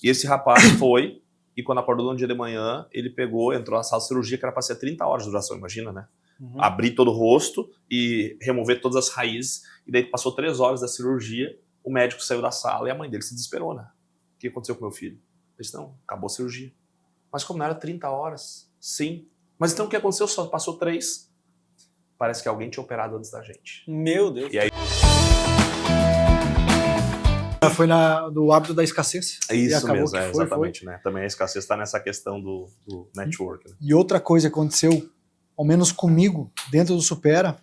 E esse rapaz foi, e quando acordou no dia de manhã, ele pegou, entrou na sala de cirurgia, que era para ser 30 horas de duração, imagina, né? Abrir todo o rosto e remover todas as raízes, e daí passou 3 horas da cirurgia, o médico saiu da sala e a mãe dele se desesperou, né? O que aconteceu com meu filho? Ele disse, não, acabou a cirurgia. Mas como não era 30 horas? Sim. Mas então o que aconteceu? Só passou 3. Parece que alguém tinha operado antes da gente. Meu Deus. E aí... Foi do hábito da escassez. É isso mesmo, que exatamente. Né? Também a escassez está nessa questão do network. Né? E outra coisa que aconteceu, ao menos comigo, dentro do Supera,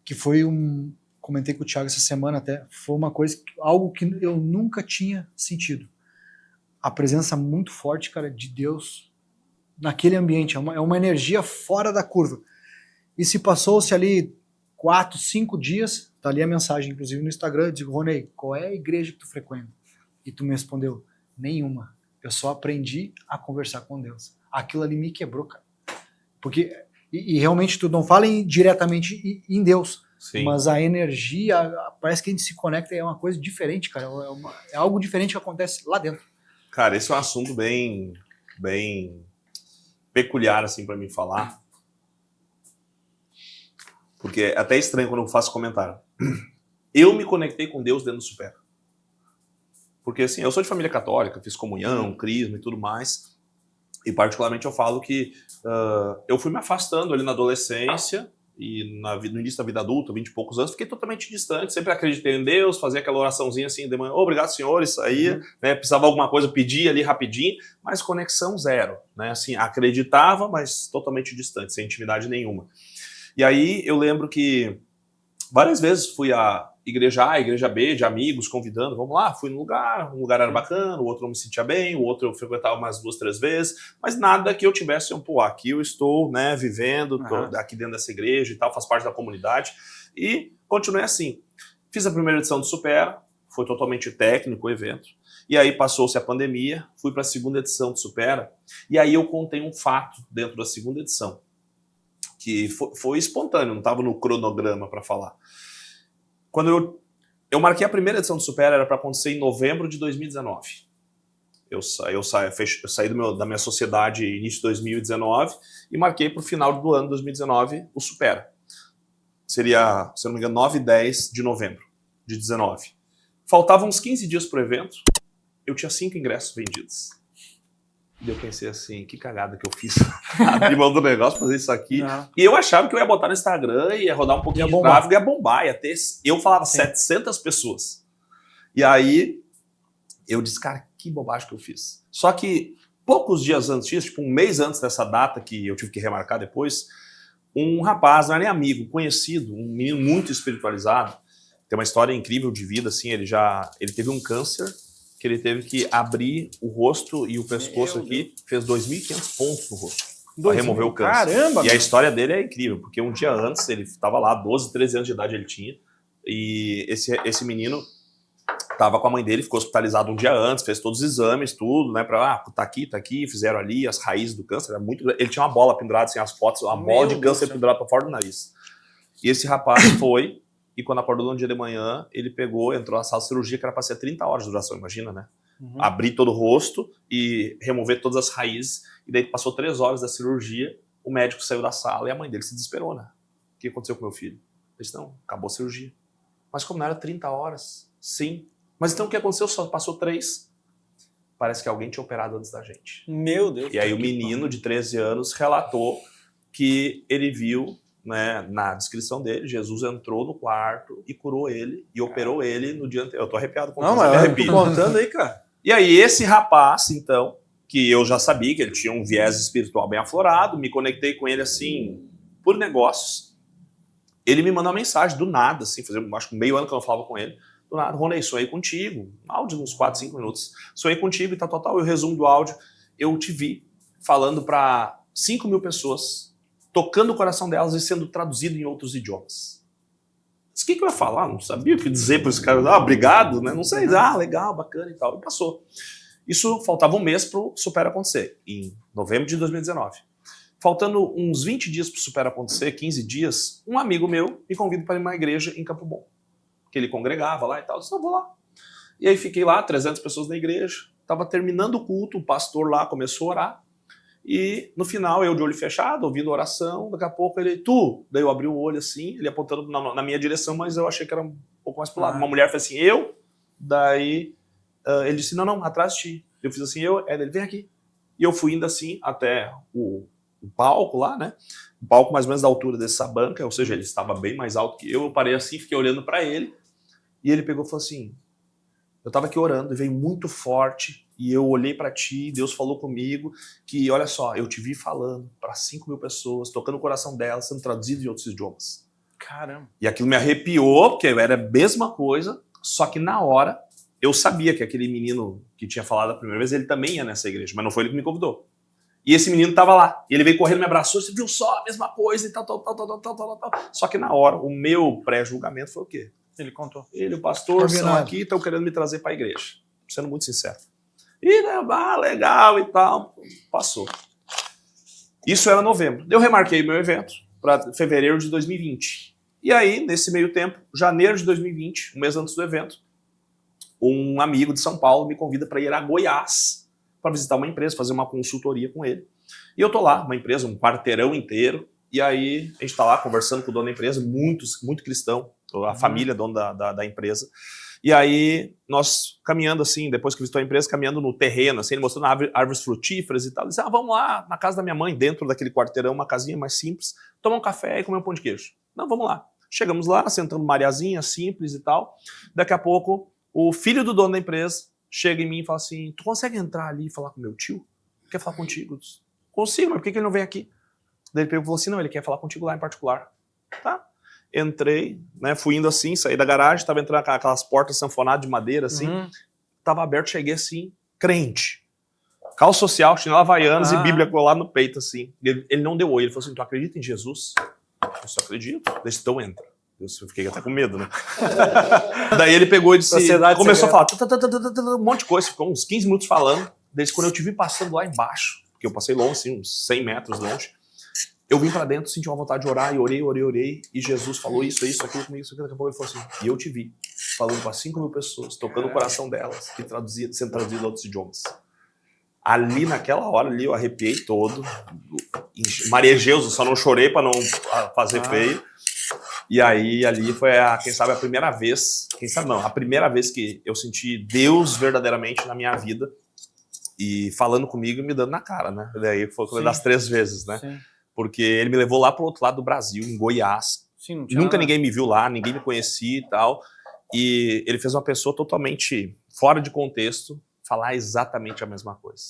que foi comentei com o Thiago essa semana até, foi uma coisa, algo que eu nunca tinha sentido. A presença muito forte, cara, de Deus naquele ambiente. É uma energia fora da curva. E se passou-se ali 4, 5 dias, tá ali a mensagem, inclusive no Instagram, eu digo, Ronei, qual é a igreja que tu frequenta? E tu me respondeu, nenhuma. Eu só aprendi a conversar com Deus. Aquilo ali me quebrou, cara. Porque, e realmente tu não fala diretamente em Deus, sim, mas a energia, parece que a gente se conecta, é uma coisa diferente, cara. É algo diferente que acontece lá dentro. Cara, esse é um assunto bem peculiar, assim, pra mim falar. Porque é até estranho quando eu faço comentário. Eu me conectei com Deus dentro do Supera. Porque, assim, eu sou de família católica, fiz comunhão, crisma e tudo mais. E, particularmente, eu falo que eu fui me afastando ali na adolescência e no início da vida adulta, 20 e poucos anos, fiquei totalmente distante. Sempre acreditei em Deus, fazia aquela oraçãozinha assim de manhã, obrigado, Senhor, isso aí, né? Precisava alguma coisa, pedia ali rapidinho, mas conexão zero, né? Assim, acreditava, mas totalmente distante, sem intimidade nenhuma. E aí eu lembro que várias vezes fui a igreja A, igreja B, de amigos, convidando, vamos lá, fui num lugar, um lugar era bacana, o outro não me sentia bem, o outro eu frequentava umas 2, 3 vezes, mas nada que eu tivesse, pô, aqui eu estou, né, vivendo, tô aqui dentro dessa igreja e tal, faz parte da comunidade, e continuei assim. Fiz a primeira edição do Supera, foi totalmente técnico o evento, e aí passou-se a pandemia, fui para a segunda edição do Supera, e aí eu contei um fato dentro da segunda edição, que foi espontâneo, não estava no cronograma para falar. Quando eu marquei a primeira edição do Supera, era para acontecer em novembro de 2019. Eu saí da minha sociedade início de 2019 e marquei para o final do ano de 2019 o Supera. Seria, se eu não me engano, 9 e 10 de novembro de 19. Faltavam uns 15 dias para o evento, eu tinha 5 ingressos vendidos. E eu pensei assim, que cagada que eu fiz. Abrir mão do negócio, fazer isso aqui. Não. E eu achava que eu ia botar no Instagram, ia rodar um pouquinho de tráfego, ia bombar, ia ter... Eu falava 700 pessoas. E aí, eu disse, cara, que bobagem que eu fiz. Só que, poucos dias antes disso, tipo um mês antes dessa data, que eu tive que remarcar depois, um rapaz, não é nem amigo, conhecido, um menino muito espiritualizado, tem uma história incrível de vida, assim, ele teve um câncer, que ele teve que abrir o rosto e o pescoço aqui, fez 2.500 pontos no rosto para remover o câncer. Caramba! E a história dele é incrível, porque um dia antes, ele estava lá, 12, 13 anos de idade ele tinha, e esse menino estava com a mãe dele, ficou hospitalizado um dia antes, fez todos os exames, tudo, né, para, tá aqui, fizeram ali as raízes do câncer, era muito... Ele tinha uma bola pendurada, assim, as fotos, uma bola de câncer pendurada para fora do nariz. E esse rapaz foi... E quando acordou no dia de manhã, ele pegou, entrou na sala de cirurgia, que era para ser 30 horas de duração, imagina, né? Abrir todo o rosto e remover todas as raízes. E daí passou 3 horas da cirurgia, o médico saiu da sala e a mãe dele se desesperou, né? O que aconteceu com meu filho? Ele disse, não, acabou a cirurgia. Mas como não era 30 horas? Sim. Mas então o que aconteceu? Só passou 3. Parece que alguém tinha operado antes da gente. Meu Deus. E aí o menino de 13 anos relatou que ele viu... Né, na descrição dele, Jesus entrou no quarto e curou ele e operou ele no dia anterior. Eu tô arrepiado com isso. Não, mas eu tô contando aí, cara. E aí esse rapaz, então, que eu já sabia que ele tinha um viés espiritual bem aflorado, me conectei com ele assim, por negócios. Ele me mandou uma mensagem do nada, assim, fazia acho que meio ano que eu não falava com ele. Do nada, Ronei, sonhei contigo. Áudio de uns 4, 5 minutos. Sonhei contigo e tal. E o resumo do áudio, eu te vi falando para 5.000 pessoas, tocando o coração delas e sendo traduzido em outros idiomas. Mas o que eu ia falar? Não sabia o que dizer para esse cara. Ah, obrigado, né? Não sei. Ah, legal, bacana e tal. E passou. Isso faltava um mês para o Supera acontecer, em novembro de 2019. Faltando uns 20 dias para o Supera acontecer, 15 dias, um amigo meu me convida para ir uma igreja em Campo Bom, que ele congregava lá e tal. Eu disse, não, vou lá. E aí fiquei lá, 300 pessoas na igreja, tava terminando o culto, o pastor lá começou a orar, e no final eu de olho fechado, ouvindo a oração, daqui a pouco ele, tu? Daí eu abri o olho assim, ele apontando na minha direção, mas eu achei que era um pouco mais pro lado. Uma mulher fez assim, eu? Daí ele disse, não, atrás de ti. Eu fiz assim, ele vem aqui. E eu fui indo assim até o palco lá, né? O palco mais ou menos da altura dessa banca, ou seja, ele estava bem mais alto que eu parei assim, fiquei olhando para ele, e ele pegou e falou assim, eu estava aqui orando e veio muito forte, e eu olhei para ti, Deus falou comigo, que olha só, eu te vi falando para 5.000 pessoas, tocando o coração delas, sendo traduzido em outros idiomas. Caramba. E aquilo me arrepiou, porque era a mesma coisa, só que na hora eu sabia que aquele menino que tinha falado a primeira vez, ele também ia nessa igreja, mas não foi ele que me convidou. E esse menino tava lá, e ele veio correndo, me abraçou, você viu só a mesma coisa e tal. Só que na hora, o meu pré-julgamento foi o quê? Ele contou. Ele e o pastor são aqui, estão querendo me trazer para a igreja. Sendo muito sincero. E, né, legal e tal. Passou. Isso era novembro. Eu remarquei meu evento para fevereiro de 2020. E aí, nesse meio tempo, janeiro de 2020, um mês antes do evento, um amigo de São Paulo me convida para ir a Goiás para visitar uma empresa, fazer uma consultoria com ele. E eu tô lá, uma empresa, um quarteirão inteiro, e aí a gente tá lá conversando com o dono da empresa, muito cristão, a família dona da empresa. E aí nós caminhando assim, depois que visitou a empresa, caminhando no terreno, assim, ele mostrando árvores frutíferas e tal. Ele disse, vamos lá na casa da minha mãe, dentro daquele quarteirão, uma casinha mais simples, tomar um café e comer um pão de queijo. Não, vamos lá. Chegamos lá, sentando uma areazinha simples e tal. Daqui a pouco, o filho do dono da empresa chega em mim e fala assim, tu consegue entrar ali e falar com meu tio? Quer falar contigo? Eu disse, consigo, mas por que ele não vem aqui? Daí ele falou assim, não, ele quer falar contigo lá em particular. Tá. Entrei, né, fui indo assim, saí da garagem, tava entrando aquelas portas sanfonadas de madeira, assim, tava aberto, cheguei assim, crente. Calça social, chinelo havaianas e Bíblia colada no peito, assim. Ele não deu oi, ele falou assim, tu acredita em Jesus? Eu só acredito. Daí então entra. Eu fiquei até com medo, né? Daí ele pegou e disse, começou a falar um monte de coisa, ficou uns 15 minutos falando. Desde quando eu te vi passando lá embaixo, porque eu passei longe, assim, uns 100 metros longe, eu vim pra dentro, senti uma vontade de orar, e orei, e Jesus falou isso, aquilo comigo, isso, aquilo, daqui a pouco ele falou assim, e eu te vi, falando com 5.000 pessoas, tocando o coração delas, e sendo traduzido a outros idiomas. Ali, naquela hora, ali, eu arrepiei todo, marejei, eu só não chorei pra não fazer feio, e aí, ali foi, quem sabe, a primeira vez, a primeira vez que eu senti Deus verdadeiramente na minha vida, e falando comigo e me dando na cara, né? Daí foi das 3 vezes, né? Sim. Porque ele me levou lá pro outro lado do Brasil, em Goiás. Sim, nunca ninguém me viu lá, ninguém me conhecia e tal. E ele fez uma pessoa totalmente fora de contexto falar exatamente a mesma coisa.